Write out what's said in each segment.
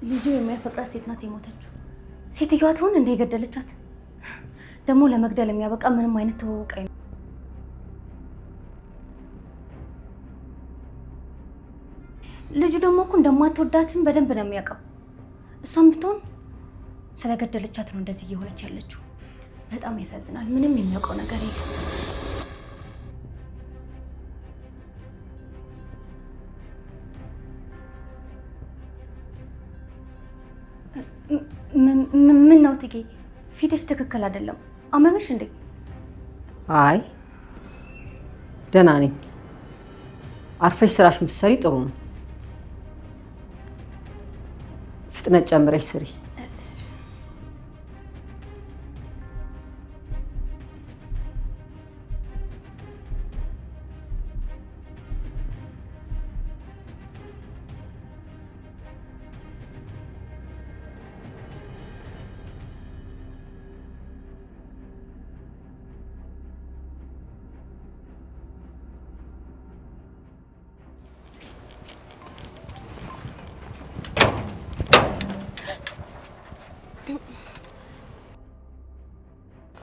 ልጁ የሚያፈቅራት ሴት ናት የሞተችው። ሴትዮዋ ትሆን እንደ የገደለቻት? ደግሞ ለመግደል የሚያበቃ ምንም አይነት ተወውቀኝ ልጁ ደግሞ እኮ እንደማትወዳትም በደንብ ነው የሚያውቀው። እሷም ብትሆን ስለገደለቻት ነው እንደዚህ እየሆነች ያለችው። በጣም ያሳዝናል። ምንም የሚያውቀው ነገር የለም። ምን ነው ትጌ? ፊትሽ ትክክል አይደለም። አመመሽ እንዴ? አይ ደህና ነኝ። አርፈሽ ስራሽ ምትሰሪ ጥሩ ነው። ፍጥነት ጨምረሽ ስሪ።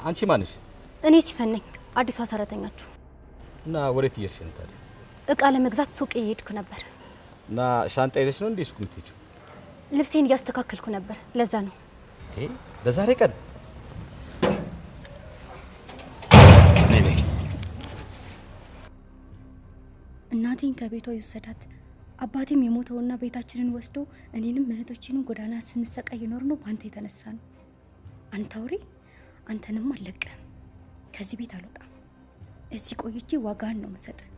አንቺ ማንሽ? እኔ ሲፈነኝ አዲሷ ሰራተኛችሁ። እና ወዴት እየሄድሽ ነው ታዲያ? እቃ ለመግዛት ሱቅ እየሄድኩ ነበር። እና ሻንጣ ይዘሽ ነው እንዴ ሱቅ የምትሄጂው? ልብሴን እያስተካከልኩ ነበር፣ ለዛ ነው። በዛሬ ቀን ነይ። እናቴን ከቤቷ ይወሰዳት፣ አባቴም የሞተውና ቤታችንን ወስዶ እኔንም እህቶችንም ጎዳና ስንሰቃይ ኖር ነው ባንተ የተነሳ ነው። አንተ አውሬ! አንተንም አልለቀህም። ከዚህ ቤት አልወጣም። እዚህ ቆይቼ ዋጋህን ነው የምሰጥህ።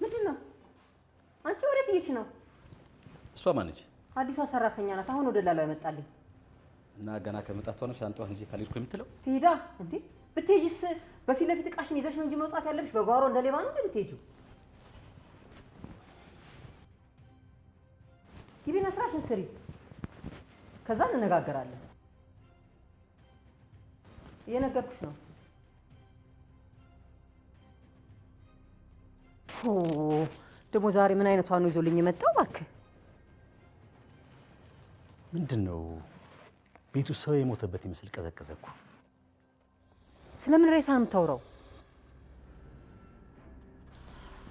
ምንድነው? አንቺ ወዴት እየሄድሽ ነው? እሷ ማነች? አዲሷ ሰራተኛ ናት። አሁን ወደ ላላው ያመጣልኝ። እና ገና ከመጣቷ ነው ሻንጣዋን ይዤ ካልሄድኩ የምትለው? ትሄዳ እንዴ? ብትሄጂስ በፊት ለፊት እቃሽን ይዘሽ ነው እንጂ መውጣት ያለብሽ በጓሮ እንደ ሌባ ነው እንደምትሄጂው። ግቢና ስራሽን ስሪ፣ ከዛ እንነጋገራለን። እየነገርኩሽ ነው። ደግሞ ዛሬ ምን አይነቷ ነው ይዞልኝ የመጣው? እባክህ ምንድነው? ቤቱ ሰው የሞተበት ይመስል ቀዘቀዘ እኮ። ስለምን ሬሳ ነው የምታወራው?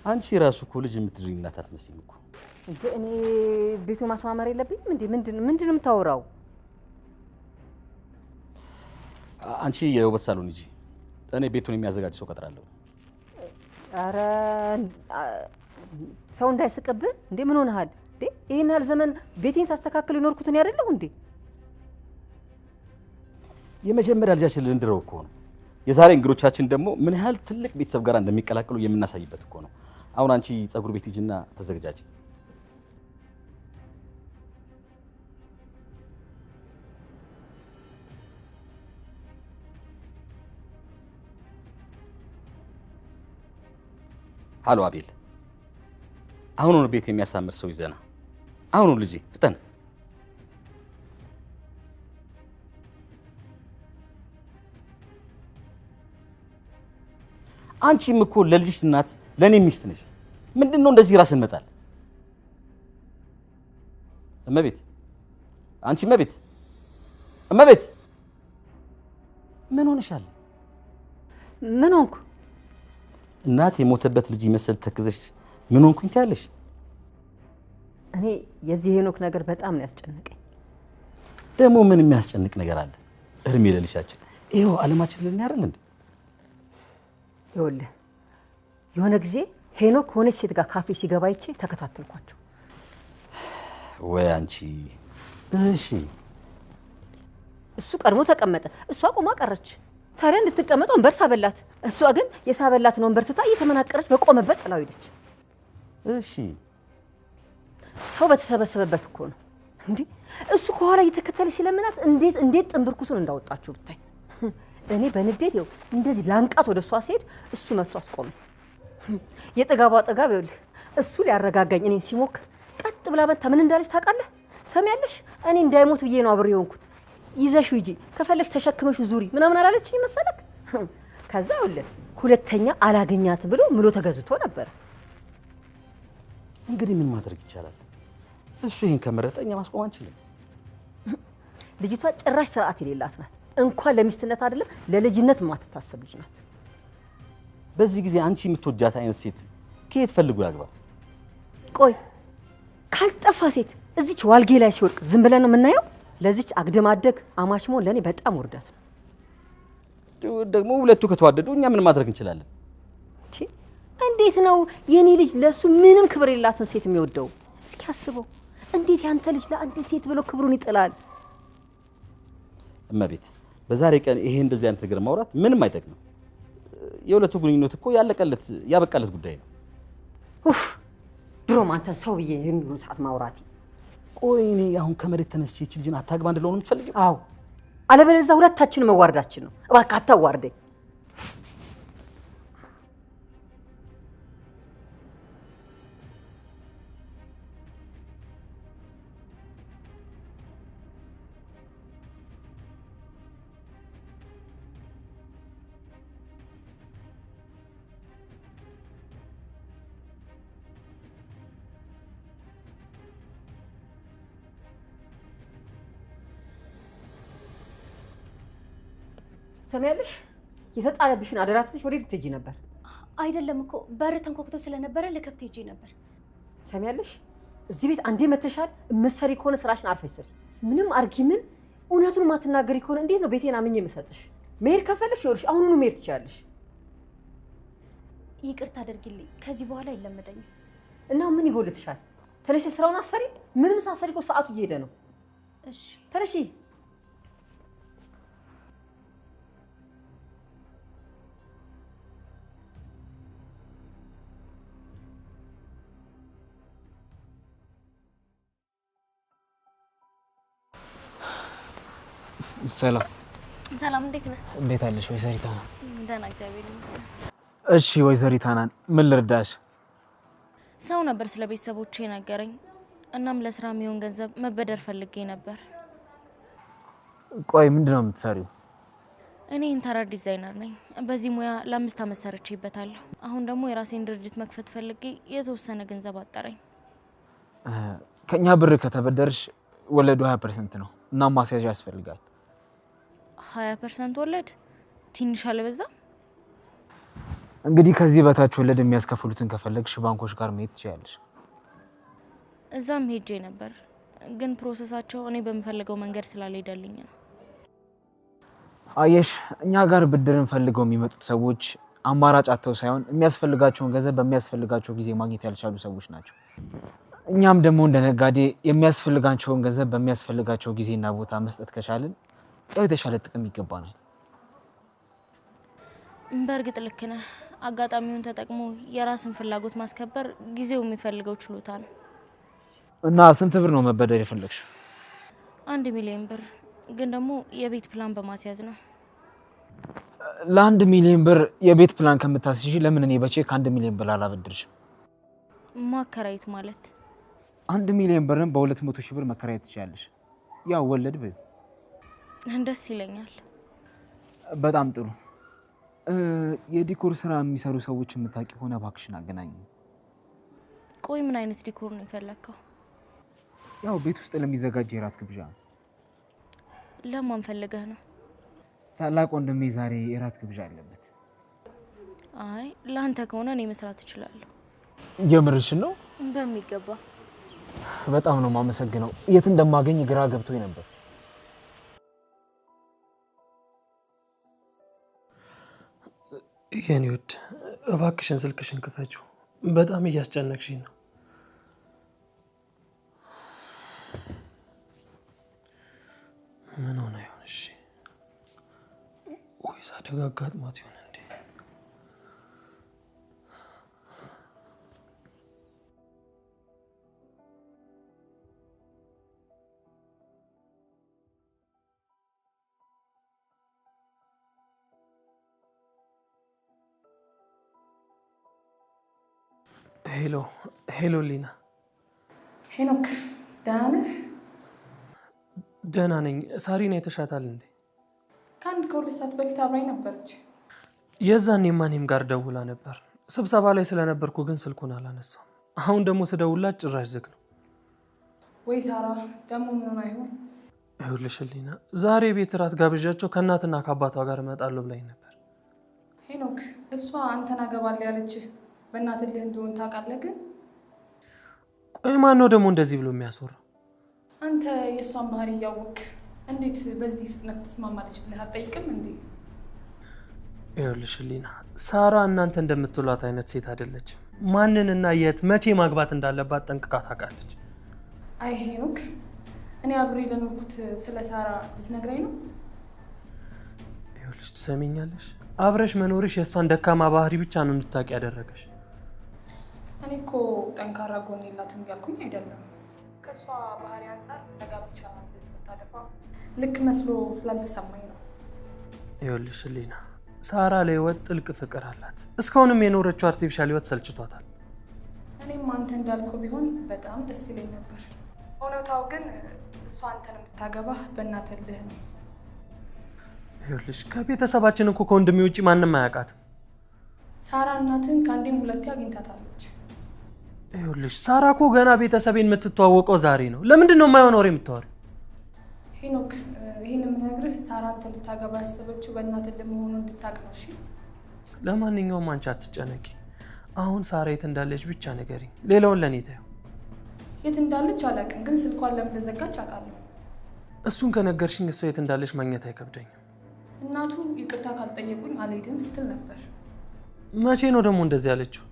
አንቺ ራሱ እኮ ልጅ የምትድሪኝ እናት አትመስይም እኮ። እኔ ቤቱ ማስማመር የለብኝም እንዴ? ምንድነው የምታወራው? አንቺ የውበት ሳሎን እንጂ እኔ ቤቱን የሚያዘጋጅ ሰው ቀጥራለሁ። አረ ሰው እንዳይስቅብህ እንዴ? ምን ሆነሃል እንዴ? ይሄን ያህል ዘመን ቤቴን ሳስተካክል የኖርኩት እኔ አይደለሁ እንዴ? የመጀመሪያ ልጃችን ልንድረው እኮ ነው። የዛሬ እንግዶቻችን ደግሞ ምን ያህል ትልቅ ቤተሰብ ጋር እንደሚቀላቀሉ የምናሳይበት እኮ ነው። አሁን አንቺ ጸጉር ቤት ሂጂና ተዘጋጃጂ። ሃሎ አቤል፣ አሁኑኑ ቤት የሚያሳምር ሰው ይዘና። አሁኑ ልጄ ፍጠን። አንቺም እኮ ለልጅሽ እናት ለኔ ሚስት ነሽ። ምንድነው እንደዚህ ራስን መጣል? እመቤት፣ አንቺ እመቤት፣ እመቤት፣ ምን ሆነሻል? ምን ሆንኩ? እናት የሞተበት ልጅ ይመስል ተክዘሽ ምን ሆንኩኝ ትያለሽ? እኔ የዚህ ሄኖክ ነገር በጣም ነው ያስጨነቀኝ። ደግሞ ምን የሚያስጨንቅ ነገር አለ? እርሜ ለልሻችን ይሄው ዓለማችን ልን ያረል እንዴ? ይኸውልህ የሆነ ጊዜ ሄኖክ ከሆነች ሴት ጋር ካፌ ሲገባ አይቼ ተከታተልኳቸው። ወይ አንቺ! እሺ እሱ ቀድሞ ተቀመጠ፣ እሷ ቆማ ቀረች። ታዲያ እንድትቀመጥ ወንበር ሳበላት። እሷ ግን የሳበላትን ወንበር ትታ እየተመናቀረች በቆመበት ጥላው ሄደች። እሺ ሰው በተሰበሰበበት እኮ ነው እንዴ? እሱ ከኋላ እየተከተለ ሲለምናት እንዴት ጥንብርኩሱን እንዳወጣችሁ ብታይ። እኔ በንዴት ይኸው እንደዚህ ላንቃት ወደ እሷ ሲሄድ እሱ መጥቶ አስቆመ። የጥጋቧ ጥጋብ ይኸውልህ እሱ ሊያረጋጋኝ እኔን ሲሞክር ቀጥ ብላ መታ ምን እንዳለች ታውቃለህ? ሰሚያለሽ? እኔ እንዳይሞት ብዬ ነው አብሬ ሆንኩት። ይዘሽው ሂጂ ከፈለግሽ ተሸክመሽው ዙሪ ምናምን አላለችኝ መሰለክ? ከዛ ይኸውልህ ሁለተኛ አላገኛት ብሎ ምሎ ተገዝቶ ነበር። እንግዲህ ምን ማድረግ ይቻላል? እሱ ይሄን ከመረጠ እኛ ማስቆም አንችልም። ልጅቷ ጭራሽ ስርዓት የሌላት ናት። እንኳን ለሚስትነት አይደለም ለልጅነት ማትታሰብ ልጅ ናት። በዚህ ጊዜ አንቺ የምትወጃት አይነት ሴት ከየት ፈልጉ ያግባ? ቆይ ካልጠፋ ሴት እዚች ዋልጌ ላይ ሲወርቅ ዝም ብለን ነው የምናየው? ለዚች አግደማደግ አማች መሆን ለኔ በጣም ውርደት ነው። ደግሞ ሁለቱ ከተዋደዱ እኛ ምን ማድረግ እንችላለን? እንዴት ነው የኔ ልጅ ለሱ ምንም ክብር የላትን ሴት የሚወደው? እስኪ አስበው። እንዴት ያንተ ልጅ ለአንዲት ሴት ብሎ ክብሩን ይጥላል? እመቤት በዛሬ ቀን ይሄ እንደዚህ አይነት ነገር ማውራት ምንም አይጠቅምም። የሁለቱ ግንኙነት እኮ ያበቃለት ጉዳይ ነው። ኡፍ ድሮም አንተ ሰው ብዬ የሚሆን ሰዓት ማውራት። ቆይ እኔ አሁን ከመሬት ተነስቼ እቺ ልጅን አታግባ እንደለው ነው የምትፈልጊው? አዎ አለበለዚያ ሁለታችን መዋርዳችን ነው። እባክህ አታዋርደኝ። ሰማያለሽ? የተጣለብሽን አደራትሽ ወዴት ትሄጂ ነበር? አይደለም እኮ በር ተንኳክቶ ስለነበረ ለከፍት ሄጄ ነበር። ሰማያለሽ? እዚህ ቤት አንዴ መተሻል። መሰሪ ከሆነ ስራሽን አርፈሽ ስሪ። ምንም አርጊ ምን እውነቱን ማትናገሪ ከሆነ እንዴት ነው ቤቴን አምኜ የምሰጥሽ? መሄድ ከፈለግሽ ይኸውልሽ አሁኑኑ መሄድ ትችያለሽ። ይቅርታ አድርጊልኝ። ከዚህ በኋላ አይለመደኝም። እና ምን ይጎልትሻል? ተነሽ ስራውን አሰሪ። ምንም ሳሰሪ እኮ ሰዓቱ እየሄደ ነው። እሺ ተነሺ። ሰላም ሰላም፣ እንዴት ነህ? እንዴት አለሽ ወይዘሪት ሃና? ደህና እግዚአብሔር ይመስገን። እሺ ወይዘሪት ሃና ምን ልርዳሽ? ሰው ነበር ስለ ቤተሰቦቼ ነገረኝ። እናም ለስራ የሚሆን ገንዘብ መበደር ፈልጌ ነበር። ቆይ ምንድነው የምትሰሪው? እኔ ኢንተሪየር ዲዛይነር ነኝ። በዚህ ሙያ ለ5 ዓመት ሰርቼበታለሁ። አሁን ደግሞ የራሴን ድርጅት መክፈት ፈልጌ የተወሰነ ገንዘብ አጠረኝ። ከኛ ብር ከተበደርሽ ወለዱ 20% ነው እና ማስያዣ ያስፈልጋል። 20% ወለድ ትንሽ አልበዛም? እንግዲህ ከዚህ በታች ወለድ የሚያስከፍሉትን ከፈለግሽ ባንኮች ጋር መሄድ ትችያለሽ። እዛም ሄጄ ነበር፣ ግን ፕሮሰሳቸው እኔ በምፈልገው መንገድ ስላልሄደልኝ ነው። አየሽ፣ እኛ ጋር ብድርን ፈልገው የሚመጡት ሰዎች አማራጭ አጥተው ሳይሆን የሚያስፈልጋቸውን ገንዘብ በሚያስፈልጋቸው ጊዜ ማግኘት ያልቻሉ ሰዎች ናቸው። እኛም ደግሞ እንደ ነጋዴ የሚያስፈልጋቸውን ገንዘብ በሚያስፈልጋቸው ጊዜና ቦታ መስጠት ከቻልን ያው የተሻለ ጥቅም ይገባናል። በእርግጥ ልክ ነህ። አጋጣሚውን ተጠቅሞ የራስን ፍላጎት ማስከበር ጊዜው የሚፈልገው ችሎታ ነው። እና ስንት ብር ነው መበደር የፈለግሽ? 1 ሚሊዮን ብር፣ ግን ደግሞ የቤት ፕላን በማስያዝ ነው። ለ1 ሚሊዮን ብር የቤት ፕላን ከምታስይዥ ለምን እኔ በቼክ 1 ሚሊዮን ብር አላበድርሽም? ማከራየት ማለት 1 ሚሊዮን ብርን በ200 ሺህ ብር መከራየት ትችያለሽ። ያው ወለድ ብ ደስ ይለኛል። በጣም ጥሩ። የዲኮር ስራ የሚሰሩ ሰዎች የምታውቂ ሆነ እባክሽን አገናኝ። ቆይ ምን አይነት ዲኮር ነው የፈለከው? ያው ቤት ውስጥ ለሚዘጋጅ የራት ግብዣ ነው። ለማን ፈልገህ ነው? ታላቅ ወንድሜ ዛሬ የራት ግብዣ አለበት። አይ ለአንተ ከሆነ እኔ መስራት እችላለሁ። የምርሽን ነው? በሚገባ። በጣም ነው የማመሰግነው። የት እንደማገኝ ግራ ገብቶኝ ነበር። የኔ ውድ እባክሽን ስልክሽን ክፈችው። በጣም እያስጨነቅሽኝ ነው። ምን ሆነ ይሆን? እሺ ወይስ አደጋ አጋጥሟት ይሆን እንዴ? ሄሎ ሊና። ሄኖክ ደህና ነህ? ደህና ነኝ። ሳሪና የተሻታል እንዴ? ከ1 ከ2 ሰዓት በፊት አብራኝ ነበረች። የዛኔ ማንም ጋር ደውላ ነበር። ስብሰባ ላይ ስለነበርኩ ግን ስልኩን አላነሳም። አሁን ደግሞ ስደውላት ጭራሽ ዝግ ነው። ወይ ሳራ ደግሞ ምን ሆነ ይሆን? ይኸውልሽ ሊና ዛሬ ቤት እራት ጋብዣቸው ከእናትና ከአባቷ ጋር እመጣለሁ ብላኝ ነበር። ሄኖክ እሷ አንተን አገባለሁ ያለችህ በእናትህ እንደሆነ ታውቃለህ? ግን ቆይ ማን ነው ደግሞ እንደዚህ ብሎ የሚያስወራው? አንተ የእሷን ባህሪ እያወቅህ እንዴት በዚህ ፍጥነት ተስማማለች ብለህ አትጠይቅም እንዴ? ይኸውልሽ ሊና ሳራ እናንተ እንደምትሏት አይነት ሴት አይደለችም። ማንንና የት መቼ ማግባት እንዳለባት ጠንቅቃ ታውቃለች። አይ ሄኖክ እኔ አብሬ ለኖርኩት ስለ ሳራ ልትነግረኝ ነው? ይኸውልሽ ትሰሚኛለሽ? አብረሽ መኖርሽ የእሷን ደካማ ባህሪ ብቻ ነው እንድታውቂ ያደረገሽ። እኔ እኮ ጠንካራ ጎን የላትም እያልኩኝ አይደለም። ከእሷ ባህሪ አንጻር ለጋብቻ ታደፋ ልክ መስሎ ስላልተሰማኝ ነው። ይኸውልሽ ሊና ሳራ ለህይወት ጥልቅ ፍቅር አላት። እስካሁንም የኖረችው አርቲፊሻል ህይወት ሰልችቷታል። እኔም አንተ እንዳልከው ቢሆን በጣም ደስ ይለኝ ነበር። እውነታው ግን እሷ አንተን የምታገባህ በእናትህ ልህ ነው። ይኸውልሽ ከቤተሰባችን እኮ ከወንድሜ ውጭ ማንም አያውቃትም። ሳራ እናትን ከአንዴም ሁለቴ አግኝታታለች። ይኸውልሽ ሳራ እኮ ገና ቤተሰቤን የምትተዋወቀው ዛሬ ነው። ለምንድን ነው የማይሆን ወሬ የምታወሪው? ሄኖክ ይህን የምነግርህ ሳራ አንተን ልታገባ ያሰበችው በእናትህ ልህ መሆኑን እንድታውቅ ነው። እሺ ለማንኛውም አንቺ አትጨነቂ። አሁን ሳራ የት እንዳለች ብቻ ንገሪኝ። ሌላውን ለኔ ተይው። የት እንዳለች አላውቅም፣ ግን ስልኳን ለምን እንደዘጋች አውቃለሁ። እሱን ከነገርሽኝ እሷ የት እንዳለች ማግኘት አይከብደኝም። እናቱ ይቅርታ ካልጠየቁኝ አልሄድም ስትል ነበር። መቼ ነው ደግሞ እንደዚህ ያለችው?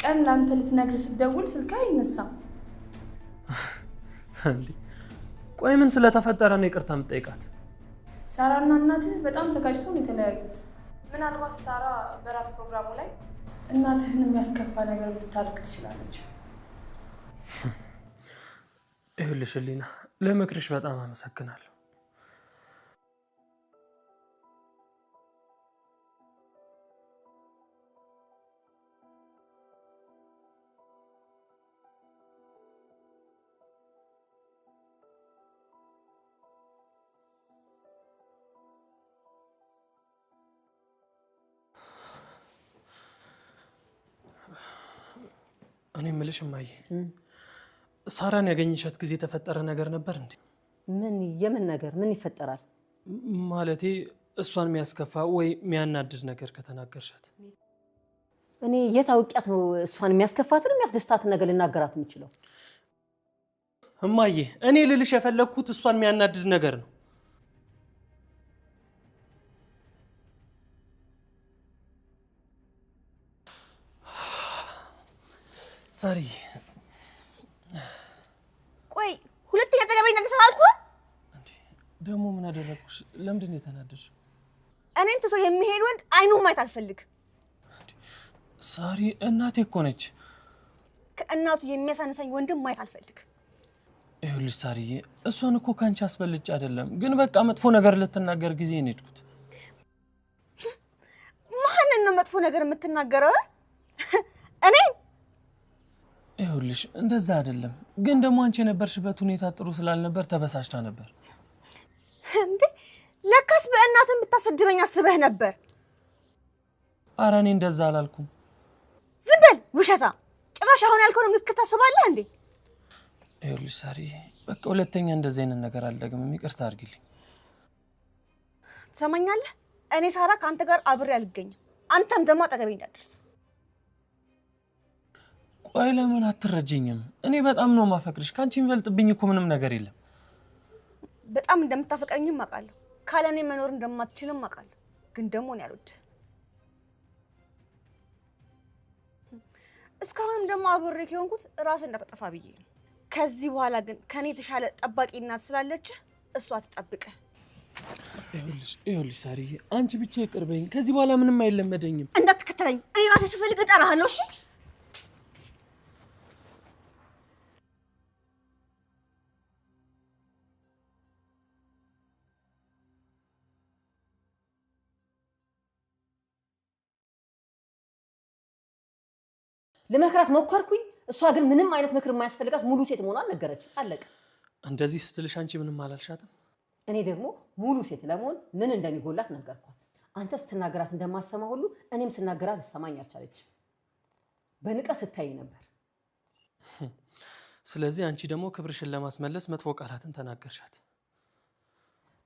ቀን ለአንተ ልትነግር ስትደውል ስልክ አይነሳም። እንዴ ቆይ ምን ስለተፈጠረ ነው ይቅርታ የምትጠይቃት? ሳራና እናትህ በጣም ተጋጭተው ነው የተለያዩት። ምናልባት ሳራ በራት ፕሮግራሙ ላይ እናትህን የሚያስከፋ ነገር ልታደርግ ትችላለች። ይኸውልሽ ሊና ለምክርሽ በጣም አመሰግናለሁ። እኔ የምልሽ እማዬ ሳራን ያገኘሻት ጊዜ የተፈጠረ ነገር ነበር እንዴ? ምን የምን ነገር ምን ይፈጠራል? ማለቴ እሷን የሚያስከፋ ወይ የሚያናድድ ነገር ከተናገርሻት? እኔ የታውቂያት ነው እሷን የሚያስከፋትን የሚያስደስታትን ነገር ልናገራት የምችለው? እማዬ እኔ ልልሽ የፈለግኩት እሷን የሚያናድድ ነገር ነው። ሳሪ ቆይ ሁለተኛ ተገበኝ ነገር አልኩ እንዴ? ደግሞ ምን አደረኩሽ? ለምንድን ነው የተናደድሽው? እኔን ትቶ የሚሄድ ወንድ አይኑን ማየት አልፈልግ። ሳሪ እናቴ እኮ ነች። ከእናቱ የሚያሳንሰኝ ወንድም ማየት አልፈልግ። ይኸውልሽ ሳሪዬ እሷን እኮ ካንቺ አስበልጭ አይደለም፣ ግን በቃ መጥፎ ነገር ልትናገር ጊዜ ነው የሄድኩት። ማንን ነው መጥፎ ነገር የምትናገረው? እኔ ይኸውልሽ እንደዛ አይደለም፣ ግን ደግሞ አንቺ የነበርሽበት ሁኔታ ጥሩ ስላልነበር ተበሳጭታ ነበር። እንዴ ለካስ በእናትህ የምታሰድበኝ አስበህ ነበር? ኧረ እኔ እንደዛ አላልኩም። ዝም በል ውሸታ! ጭራሽ አሁን ያልከውን ምትክ ታስባለህ እንዴ? ይኸውልሽ ሳሪ በቃ ሁለተኛ እንደዚህ አይነት ነገር አልደግምም፣ ይቅርታ አድርጊልኝ። ትሰማኛለህ? እኔ ሳራ ከአንተ ጋር አብሬ አልገኝም፣ አንተም ደግሞ አጠገቤ እንዳትደርስ። ቆይ ለምን አትረጂኝም? እኔ በጣም ነው ማፈቅርሽ። ካንቺ የሚበልጥብኝ እኮ ምንም ነገር የለም። በጣም እንደምታፈቅረኝም አውቃለሁ፣ ካለኔ መኖር እንደማትችልም አውቃለሁ። ግን ደግሞ እኔ አልወድህም። እስካሁንም ደግሞ አብሬ ከሆንኩት ራስን እንዳትጠፋ ብዬ ነው። ከዚህ በኋላ ግን ከኔ የተሻለ ጠባቂ እናት ስላለች እሷ ትጠብቅህ። ይኸውልሽ ሳሪዬ አንቺ ብቻ ይቅር በይኝ። ከዚህ በኋላ ምንም አይለመደኝም። እንዳትከተለኝ፣ እኔ ራሴ ስፈልግ እጠራሃለሁ። እሺ ለመክራት ሞከርኩኝ። እሷ ግን ምንም አይነት ምክር የማያስፈልጋት ሙሉ ሴት መሆኗን ነገረች። አለቀ። እንደዚህ ስትልሽ አንቺ ምንም አላልሻትም? እኔ ደግሞ ሙሉ ሴት ለመሆን ምን እንደሚጎላት ነገርኳት። አንተ ስትናገራት እንደማሰማ ሁሉ እኔም ስናገራት ልሰማኝ አልቻለችም። በንቀት ስታይ ነበር። ስለዚህ አንቺ ደግሞ ክብርሽን ለማስመለስ መጥፎ ቃላትን ተናገርሻት።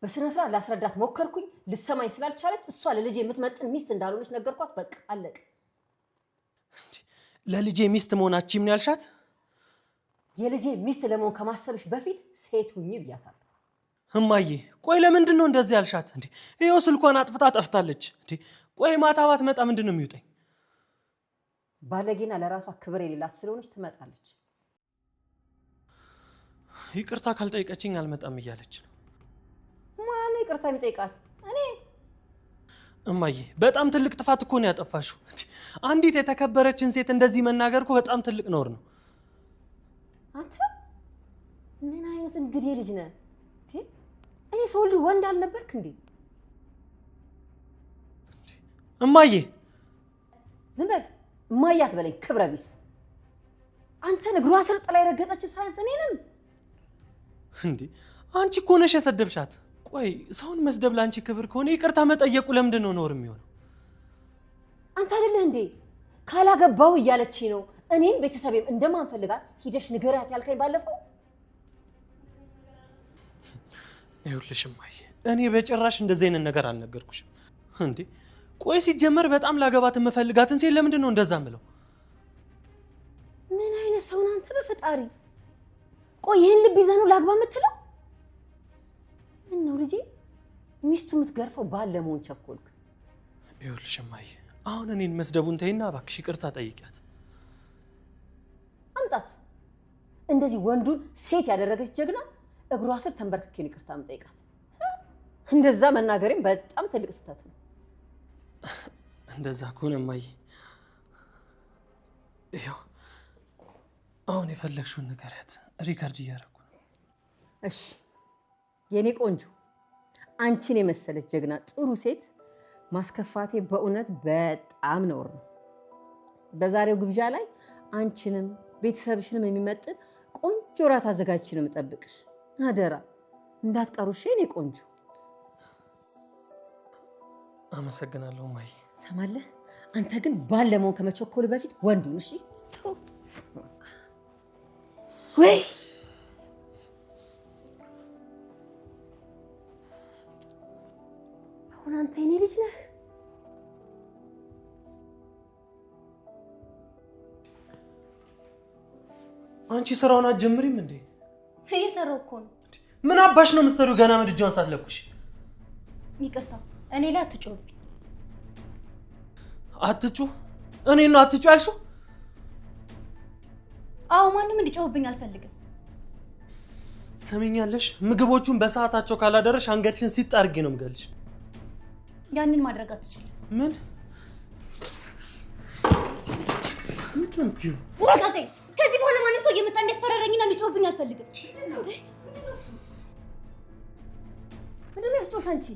በስነ ስርዓት ላስረዳት ሞከርኩኝ። ልሰማኝ ስላልቻለች እሷ ለልጄ የምትመጥን ሚስት እንዳልሆነች ነገርኳት። በቃ አለቀ። ለልጄ ሚስት መሆናችም ነው ያልሻት? የልጄ ሚስት ለመሆን ከማሰብሽ በፊት ሴት ሁኚ ብያታለሁ። እማዬ ቆይ ለምንድን ነው እንደዚህ ያልሻት እንዴ? ይኸው ስልኳን አጥፍታ ጠፍታለች እንዴ። ቆይ ማታ ባትመጣ ምንድን ነው የሚውጠኝ? ባለጌና ለራሷ ክብር የሌላት ስለሆነች ትመጣለች። ይቅርታ ካልጠይቀችኝ አልመጣም እያለች ነው። ማን ይቅርታ የሚጠይቃት? እኔ። እማዬ በጣም ትልቅ ጥፋት እኮ ነው ያጠፋሽው። አንዲት የተከበረችን ሴት እንደዚህ መናገር እኮ በጣም ትልቅ ነውር ነው። አንተ ምን አይነት እንግዲህ ልጅ ነህ? እኔ ሰው ልጅ ወንድ አልነበርክ እንዴ? እማዬ ዝም በል። እማዬ አትበለኝ ክብረ ቢስ። አንተን እግሯ ስር ጥላ የረገጠች ሳይንስ እኔንም እንዴ? አንቺ እኮ ነሽ የሰደብሻት። ቆይ ሰውን መስደብ ላንቺ ክብር ከሆነ ይቅርታ መጠየቁ ለምንድን ነው ነውር የሚሆነው? አንተ አይደለህ እንዴ ካላገባው እያለች ነው እኔም ቤተሰቤም እንደማንፈልጋት ሂደሽ ንገሪያት ያልከኝ ባለፈው? ይኸውልሽ እማዬ እኔ በጭራሽ እንደዚህ አይነት ነገር አልነገርኩሽም። እንዴ ቆይ ሲጀመር በጣም ላገባት የምፈልጋትን ሴት ለምንድን ነው እንደዛ ምለው? ምን አይነት ሰው ነህ አንተ በፈጣሪ? ቆይ ይህን ልብ ይዘህ ነው ላግባ የምትለው? ምን ነው ልጄ ሚስቱ የምትገርፈው ባል ለመሆን ቸኮልክ? ይኸውልሽ እማዬ አሁን እኔን መስደቡን ተይና እባክሽ ይቅርታ ጠይቂያት። አምጣት። እንደዚህ ወንዱን ሴት ያደረገች ጀግና እግሯ ስር ተንበርክኬን ይቅርታ የምጠይቃት። እንደዛ መናገሬም በጣም ትልቅ ስህተት ነው። እንደዛ ከሆነ እማዬ ይኸው አሁን የፈለግሽውን ንገሪያት። ሪከርድ እያደረኩ ነው። እሺ የኔ ቆንጆ፣ አንቺን የመሰለች ጀግና ጥሩ ሴት ማስከፋቴ በእውነት በጣም ነውር ነው። በዛሬው ግብዣ ላይ አንቺንም ቤተሰብሽንም የሚመጥን ቆንጆ ራት አዘጋጅቼ ነው የምጠብቅሽ። አደራ እንዳትቀሩሽ የኔ ቆንጆ። አመሰግናለሁ እማዬ። ሰማለህ? አንተ ግን ባል ለመሆን ከመቸኮል በፊት ወንዱን እሺ። ወይ አሁን አንተ የኔ ልጅ ነህ። አንቺ ስራውን አትጀምሪም እንዴ? እየሰራው እኮ ነው። ምን አባሽ ነው የምትሰሪው? ገና ምድጃውን ሳትለኩሽ። ይቅርታ እኔ ላይ አትጮህብኝ። አትጩህ? እኔ ነው አትጩህ ያልሽው? አዎ ማንም እንዲጮህብኝ አልፈልግም። ሰሚኛለሽ? ምግቦቹን በሰዓታቸው ካላደረሽ አንገትሽን ሲጥ አድርጌ ነው የምገልሽ። ያንን ማድረግ አትችልም። ምን ወቃቀኝ። ከዚህ በኋላ ማንም ሰው እየመጣ እንዲያስፈራራኝና እንዲጮህብኝ አልፈልግም። ምንድን ነው ያስጮሽ አንቺ?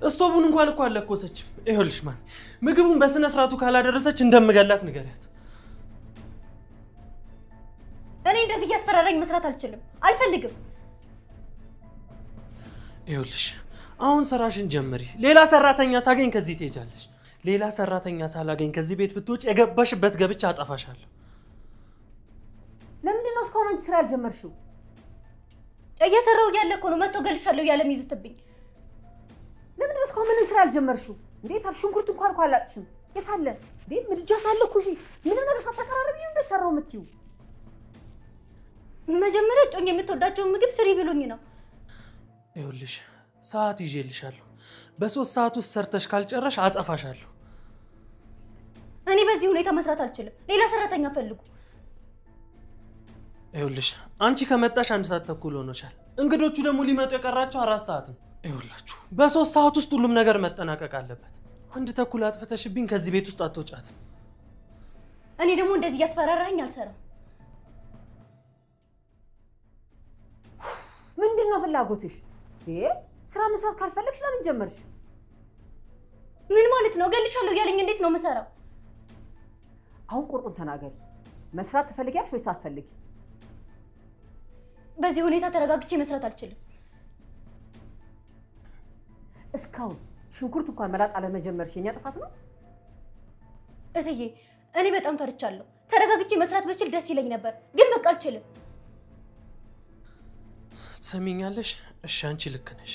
እስቶቡን እንኳን እኮ አልለኮሰችም። ይኸውልሽ ማን ምግቡን በስነ ስርዓቱ ካላደረሰች እንደምገላት ንገሪያት። እኔ እንደዚህ እያስፈራራኝ መስራት አልችልም፣ አልፈልግም። ይኸውልሽ አሁን ስራሽን ጀምሪ። ሌላ ሰራተኛ ሳገኝ ከዚህ ትሄጃለሽ። ሌላ ሰራተኛ ሳላገኝ ከዚህ ቤት ብትወጪ የገባሽበት ገብቻ አጠፋሻለሁ። ለምንድን ነው እስካሁን አንቺ ስራ ያልጀመርሽው? እየሰራው እያለ እኮ ነው መጥቶ ገልሻለሁ እያለ የሚይዝትብኝ። ለምንድን ነው እስካሁን ምን ስራ ያልጀመርሽው? እንዴት ሽንኩርት እንኳን እኮ አላጥሽም። የት አለ? እንዴት ምድጃ ሳለኩሽ ምንም ነገር ሳታቀራረቢ ነው እንደሰራው የምትይው? መጀመሪያ ጮኝ የምትወዳቸውን ምግብ ስሪ ብሎኝ ነው። ይኸውልሽ ሰዓት ይዤልሻለሁ። በ3 ሰዓት ውስጥ ሰርተሽ ካልጨረሽ አጠፋሻለሁ። እኔ በዚህ ሁኔታ መስራት አልችልም። ሌላ ሰራተኛ ፈልጉ። ይኸውልሽ አንቺ ከመጣሽ 1 ሰዓት ተኩል ሆኖሻል። እንግዶቹ ደግሞ ሊመጡ የቀራቸው 4 ሰዓት ነው። ይኸውላችሁ በ3 ሰዓት ውስጥ ሁሉም ነገር መጠናቀቅ አለበት። 1 ተኩል አጥፍተሽብኝ ከዚህ ቤት ውስጥ አትወጫትም። እኔ ደግሞ እንደዚህ እያስፈራራኝ አልሰራም። ምንድን ነው ፍላጎትሽ? ስራ መስራት ካልፈለግሽ ለምን ጀመርሽ? ምን ማለት ነው? እገልሻለሁ እያለኝ እንዴት ነው የምሰራው? አሁን ቁርጡን ተናገሪ። መስራት ትፈልጊያለሽ ወይስ አትፈልጊ? በዚህ ሁኔታ ተረጋግቼ መስራት አልችልም። እስካሁን ሽንኩርት እንኳን መላጥ አለመጀመርሽ የኛ ጥፋት ነው? እትዬ እኔ በጣም ፈርቻለሁ። ተረጋግቼ መስራት በችል ደስ ይለኝ ነበር፣ ግን በቃ አልችልም። ትሰሚኛለሽ? እሺ አንቺ ልክ ነሽ።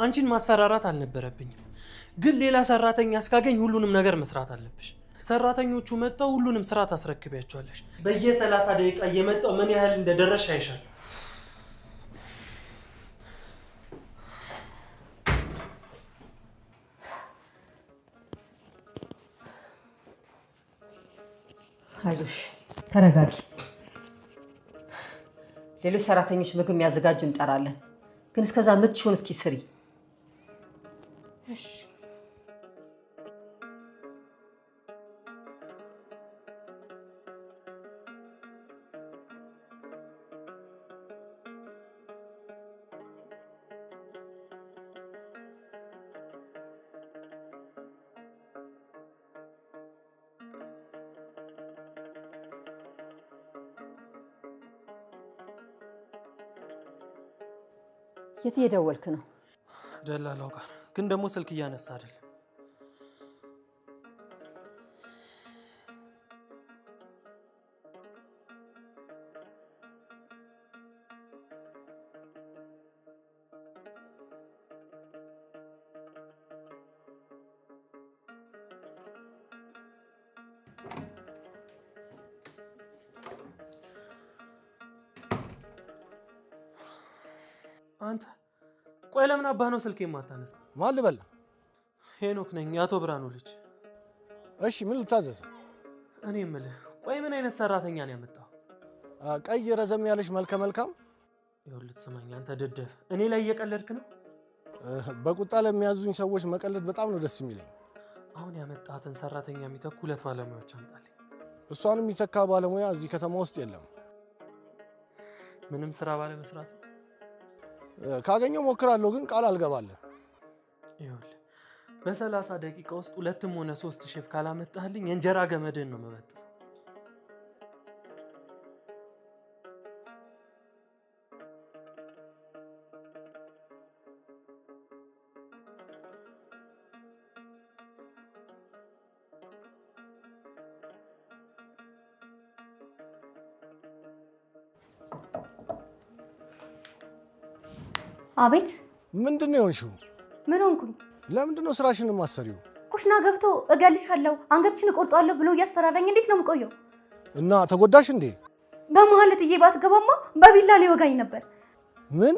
አንቺን ማስፈራራት አልነበረብኝም፣ ግን ሌላ ሰራተኛ እስካገኝ ሁሉንም ነገር መስራት አለብሽ። ሰራተኞቹ መጣው ሁሉንም ስራ ታስረክቢያቸዋለሽ። በየ30 ደቂቃ እየመጣው ምን ያህል እንደደረሽ አይሻለሁ። አይዞሽ ተረጋጊ። ሌሎች ሰራተኞች ምግብ የሚያዘጋጁ እንጠራለን፣ ግን እስከዛ ምትሽውን እስኪ ስሪ። እሺ የት እየደወልክ ነው? ደላላው ጋር፣ ግን ደግሞ ስልክ እያነሳ አይደለም። አንተ ቆይ ለምን አባህ ነው ስልክ የማታነሳ? ማን ልበል? ሄኖክ ነኝ፣ የአቶ ብርሃኑ ልጅ። እሺ ምን ልታዘዝ? እኔ የምልህ ቆይ ምን አይነት ሰራተኛ ነው ያመጣው? ቀይ ረዘም ያለሽ መልከ መልካም። ይኸውልህ ትሰማኝ አንተ ደደብ፣ እኔ ላይ እየቀለድክ ነው? በቁጣ ለሚያዙኝ ሰዎች መቀለድ በጣም ነው ደስ የሚለኝ። አሁን ያመጣትን ሰራተኛ የሚተኩ 2 ባለሙያዎች አምጣልኝ። እሷንም የሚተካ ባለሙያ እዚህ ከተማ ውስጥ የለም። ምንም ስራ ባለ መስራት ካገኘው ሞክራለሁ፣ ግን ቃል አልገባለሁ። ይኸውልህ በ30 ደቂቃ ውስጥ 2ም ሆነ 3 ሼፍ ካላመጣህልኝ የእንጀራ ገመድን ነው መበጥሰው። አቤት። ምንድነው የሆንሽው? ምን ሆንኩኝ? ለምንድነው ስራሽን ማሰሪው? ኩሽና ገብቶ እገልሻለሁ፣ አንገትሽን እቆርጣለሁ ብሎ እያስፈራራኝ እንዴት ነው የምቆየው? እና ተጎዳሽ እንዴ? በመሀል እትዬ ባትገባማ በቢላ ሊወጋኝ ነበር። ምን?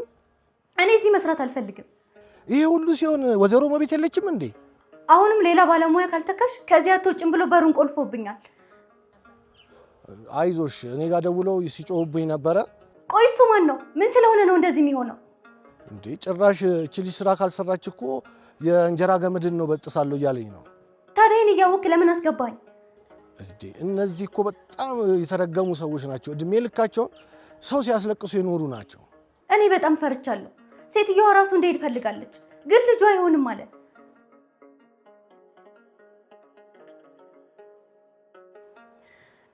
እኔ እዚህ መስራት አልፈልግም። ይሄ ሁሉ ሲሆን ወይዘሮ መቤት የለችም እንዴ? አሁንም ሌላ ባለሙያ ካልተካሽ ከዚያ አትወጭም ብሎ በሩን ቆልፎብኛል። አይዞሽ፣ እኔ ጋር ደውለው ሲጮሁብኝ ነበረ። ቆይ እሱ ማን ነው? ምን ስለሆነ ነው እንደዚህ የሚሆነው? እንዴ ጭራሽ እቺ ልጅ ስራ ካልሰራች እኮ የእንጀራ ገመድን ነው በጥሳለሁ እያለኝ ነው። ታዲያ እኔን እያወቅህ ለምን አስገባኝ? እንዴ እነዚህ እኮ በጣም የተረገሙ ሰዎች ናቸው። እድሜ ልካቸውን ሰው ሲያስለቅሱ የኖሩ ናቸው። እኔ በጣም ፈርቻለሁ። ሴትዮዋ ራሱ እንደሄድ ፈልጋለች፣ ግን ልጇ አይሆንም አለ።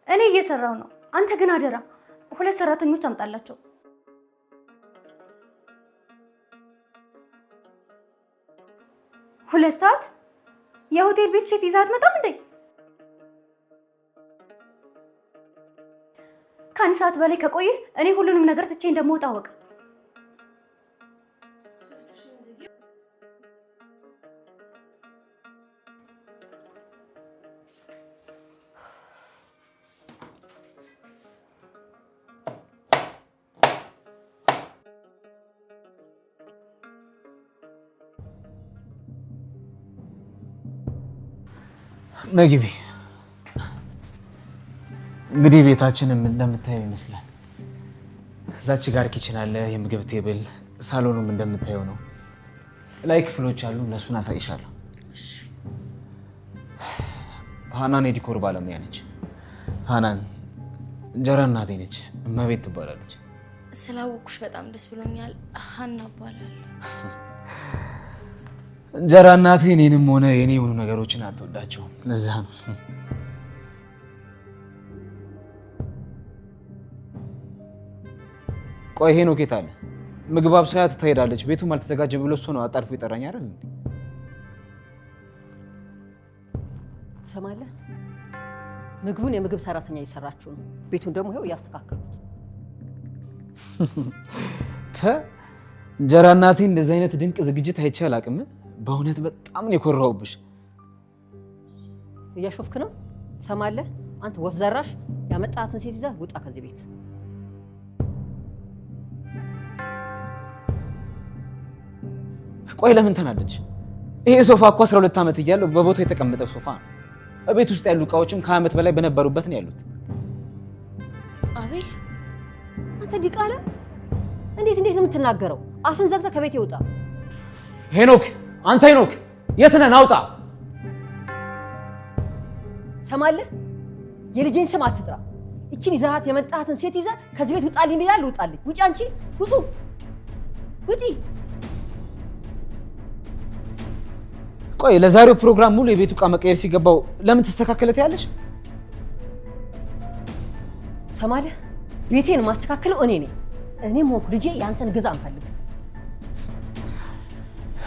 እኔ እየሰራው ነው፣ አንተ ግን አደራ 2 ሰራተኞች አምጣላቸው። ሁለት ሰዓት የሆቴል ቤት ሼፍ ይዛት መጣም እንዴ? ከአንድ ሰዓት በላይ ከቆየ እኔ ሁሉንም ነገር ትቼ እንደምወጣ አወቅ። ነግቢ። እንግዲህ ቤታችንም እንደምታየው ይመስላል። እዛች ጋር ኪችን አለ፣ የምግብ ቴብል፣ ሳሎኑም እንደምታየው ነው። ላይ ክፍሎች አሉ፣ እነሱን አሳይሻለሁ። ሃናን የዲኮር ባለሙያ ነች። ሃናን እንጀራ እናቴ ነች፣ እመቤት ትባላለች። ስላወኩሽ በጣም ደስ ብሎኛል። ሃና እባላለሁ። እንጀራ እናቴ እኔንም ሆነ የኔ የሆኑ ነገሮችን አትወዳቸውም፣ ለዛ ነው። ቆይ ሄኖክ የት አለ? ምግብ አብሳያ ትሄዳለች፣ ቤቱም አልተዘጋጀም ብሎ እሱ ነው አጣርፎ የጠራኝ አይደል? ትሰማለህ? ምግቡን የምግብ ሰራተኛ እየሰራችሁ ነው። ቤቱን ደግሞ ይኸው እያስተካከሉት። እንጀራ እናቴ እንደዚህ አይነት ድንቅ ዝግጅት አይቼ አላውቅም። በእውነት በጣም ነው የኮራሁብሽ። እያሾፍክ ነው? ትሰማለህ? አንተ ወፍ ዘራሽ ያመጣሃትን ሴት ይዘህ ውጣ ከዚህ ቤት። ቆይ ለምን ተናደድሽ? ይሄ ሶፋ እኮ 12 ዓመት እያለሁ በቦታው የተቀመጠ ሶፋ ነው። በቤት ውስጥ ያሉ እቃዎችም ከዓመት በላይ በነበሩበት ነው ያሉት። አቤል አንተ ዲቃላ እንዴት ነው የምትናገረው? አፍን ዘግተህ ከቤት ይውጣ። ሄኖክ አንተ ሄኖክ የት ነህ? ናውጣ። ሰማለህ? የልጄን ስም አትጥራ። እቺን ይዛሃት የመጣሃትን ሴት ይዘህ ከዚህ ቤት ውጣልኝ ብያለሁ። ውጣልኝ። ውጪ አንቺ ውጡ። ውጪ። ቆይ ለዛሬው ፕሮግራም ሙሉ የቤቱ ዕቃ መቀየር ሲገባው ለምን ተስተካከለት ያለሽ? ሰማለህ? ቤቴን ማስተካከለው እኔ ነኝ። እኔም ሆንኩ ልጄ ያንተን ግዛ አንፈልግ።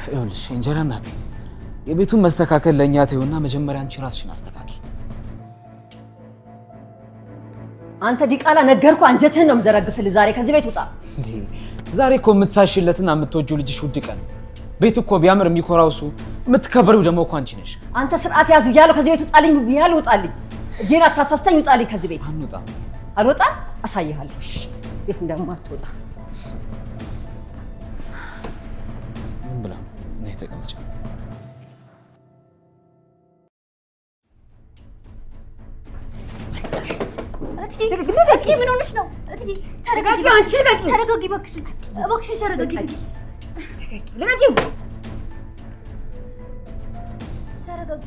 ይኸውልሽ እንጀራ እናቴ የቤቱን መስተካከል ለእኛ ተይውና መጀመሪያ አንቺ ራስሽን አስተካኪ። አንተ ዲቃላ ነገርኩህ፣ አንጀትህን ነው የምዘረግፍልህ። ዛሬ ከዚህ ቤት ውጣ። እንዴ ዛሬ እኮ የምትሳሽለትና የምትወጂው ልጅሽ ውድ ቀን። ቤቱ እኮ ቢያምር የሚኮራው እሱ፣ የምትከበሪው ደግሞ እኮ አንቺ ነሽ። አንተ ስርዓት ያዙ እያለሁ ከዚህ ቤት ውጣልኝ ብያለሁ። ውጣልኝ። እጄን አታሳስተኝ። ውጣልኝ ከዚህ ቤት። አንወጣም። አልወጣም። አሳይሃለሁ የት እንደማትወጣ። ምን ብላ ነይ ተቀመጭ። እትዬ ምን ሆነሽ ነው? እትዬ ተረጋጊ። አንቺ ተረጋጊ እባክሽን፣ እባክሽን ተረጋጊ። ልቀቂው። ተረጋጊ።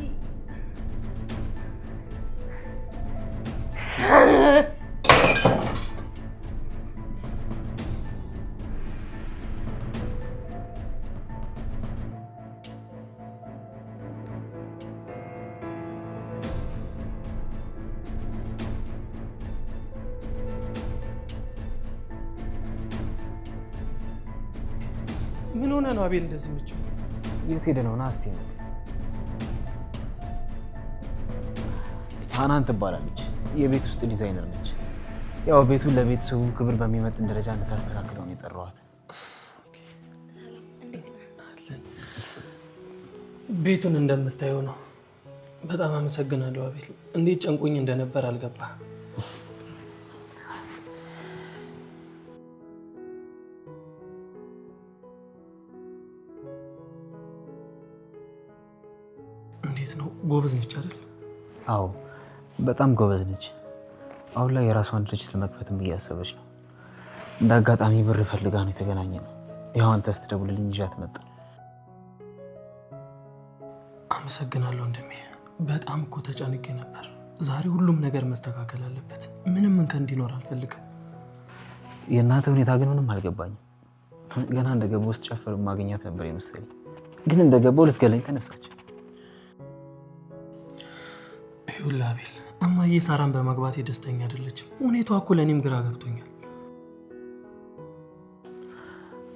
ምን ሆነ ነው አቤል እንደዚህ ምጭው? የት ሄደ ነው? ና እስቲ ነው። ሃናን ትባላለች። የቤት ውስጥ ዲዛይነር ነች። ያው ቤቱን ለቤተሰቡ ክብር በሚመጥን ደረጃ እንድታስተካክለው ነው የጠራኋት። ሰላም፣ እንዴት ነህ? ቤቱን እንደምታየው ነው። በጣም አመሰግናለሁ አቤል። እንዴት ጨንቆኝ እንደነበር አልገባህ። እንዴት ነው? ጎበዝ ነች አይደል? አዎ በጣም ጎበዝ ነች። አሁን ላይ የራሷን ድርጅት ለመክፈትም እያሰበች ነው። እንደ አጋጣሚ ብር ፈልጋ ነው የተገናኘነው። ያው አንተ ስትደውልልኝ ይዣት መጣ። አመሰግናለሁ ወንድሜ። በጣም እኮ ተጨንቄ ነበር። ዛሬ ሁሉም ነገር መስተካከል አለበት። ምንም እንከን እንዲኖር አልፈልግም። የእናትህ ሁኔታ ግን ምንም አልገባኝም። ገና እንደገባሁ ስትጨፍር ማግኘት ነበር የመሰለኝ፣ ግን እንደገባሁ ልትገለኝ ተነሳች። ይኸውልህ አቤል፣ እማዬ ሳራን በማግባቴ ደስተኛ አይደለችም። ሁኔታዋ እኮ ለእኔም ግራ ገብቶኛል።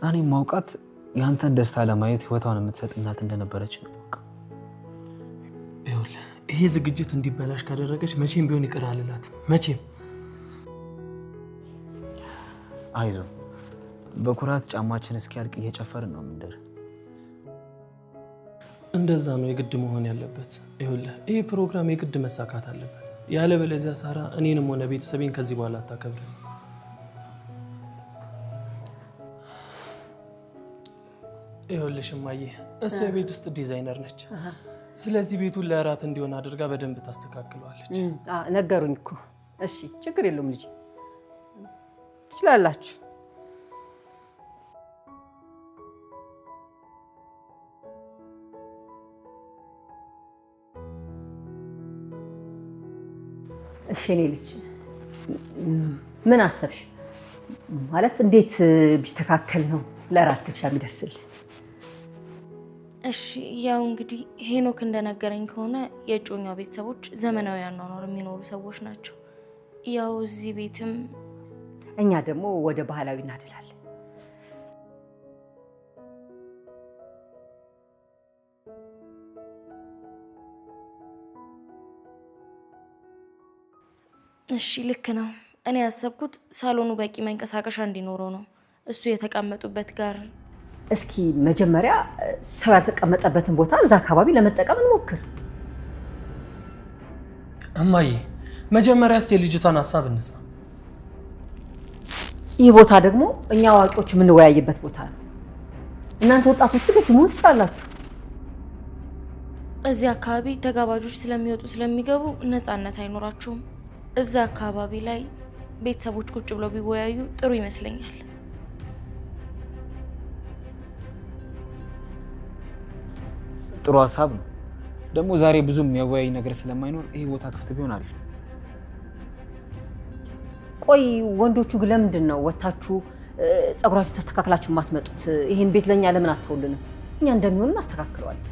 እኔም ማውቃት የአንተን ደስታ ለማየት ህይወቷን የምትሰጥ እናት እንደነበረች ነው። ይኸውልህ ይሄ ዝግጅት እንዲበላሽ ካደረገች መቼም ቢሆን ይቅር አልላትም። መቼም። አይዞህ፣ በኩራት ጫማችን እስኪያልቅ እየጨፈርን ነው ምንድር። እንደዛ ነው የግድ መሆን ያለበት። ይኸውልህ ይሄ ፕሮግራም የግድ መሳካት አለበት። ያለበለዚያ ሳራ እኔንም ሆነ ቤተሰቤን ከዚህ በኋላ አታከብርም። ይኸውልሽ እማዬ፣ እሷ የቤት ውስጥ ዲዛይነር ነች። ስለዚህ ቤቱን ለእራት እንዲሆን አድርጋ በደንብ ታስተካክለዋለች። ነገሩኝ እኮ። እሺ ችግር የለውም ልጅ፣ ትችላላችሁ። እሺ እኔ ልጅ ምን አሰብሽ? ማለት እንዴት ቢስተካከል ነው ለራት ግብዣ የሚደርስልን? እሺ ያው እንግዲህ ሄኖክ እንደነገረኝ ከሆነ የእጮኛው ቤተሰቦች ዘመናዊ አኗኗር የሚኖሩ ሰዎች ናቸው። ያው እዚህ ቤትም እኛ ደግሞ ወደ ባህላዊ እናድላለን። እሺ ልክ ነው። እኔ ያሰብኩት ሳሎኑ በቂ መንቀሳቀሻ እንዲኖረው ነው። እሱ የተቀመጡበት ጋር እስኪ መጀመሪያ ሰው ያልተቀመጠበትን ቦታ እዛ አካባቢ ለመጠቀም እንሞክር። እማዬ መጀመሪያ እስቲ ልጅቷን ሐሳብ እንስማ። ይህ ቦታ ደግሞ እኛ አዋቂዎች የምንወያይበት ቦታ ነው። እናንተ ወጣቶቹ ልትሞቱ ትችላላችሁ። እዚህ አካባቢ ተጋባዦች ስለሚወጡ ስለሚገቡ ነፃነት አይኖራቸውም። እዛ አካባቢ ላይ ቤተሰቦች ቁጭ ብለው ቢወያዩ ጥሩ ይመስለኛል። ጥሩ ሀሳብ ነው። ደግሞ ዛሬ ብዙ የሚያወያይ ነገር ስለማይኖር ይሄ ቦታ ክፍት ቢሆን አሪፍ ነው። ቆይ ወንዶቹ ግን ለምንድን ነው ወታችሁ ጸጉራችሁን ተስተካክላችሁ ማትመጡት? ይሄን ቤት ለኛ ለምን አትተውልንም? እኛ እንደሚሆን እናስተካክለዋለን።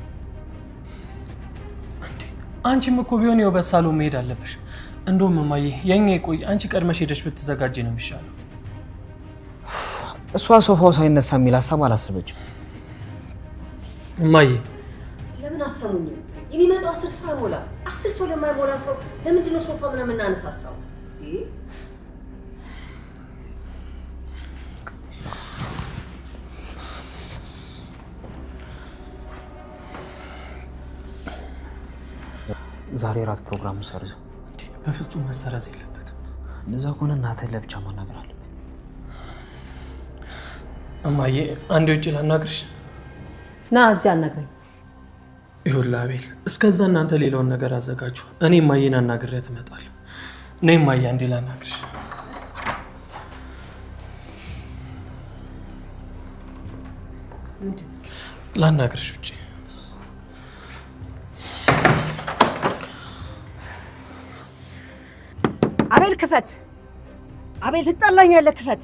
አንቺም እኮ ቢሆን የውበት ሳሎን መሄድ አለብሽ። እንደውም እማዬ የኛ ቆይ አንቺ ቀድመሽ ሄደሽ ብትዘጋጂ ነው የሚሻለው። እሷ ሶፋው ሳይነሳ የሚል ሀሳብ አላሰበችም። እማዬ ለምን አሰሙኝም? የሚመጣው 10 ሰው አይሞላ። 10 ሰው ለማይሞላ ሰው ለምንድን ነው ሶፋ ምናምን እናነሳሳው? ዛሬ ራት ፕሮግራሙ ሰርዘው። በፍጹም መሰረዝ የለበትም። እንደዛ ከሆነ እናትህን ለብቻ ማናገር አለብን። እማዬ አንዴ ውጭ ላናግርሽ። ና እዚህ አናግረኝ። ይኸውልህ አቤል፣ እስከዛ እናንተ ሌላውን ነገር አዘጋጁ። እኔ እማዬን አናግሬያት እመጣለሁ። እኔ እማዬ አንዴ ላናግርሽ። ላናግርሽ ውጭ። አቤል ክፈት! አቤል ትጣላኛለህ፣ ክፈት!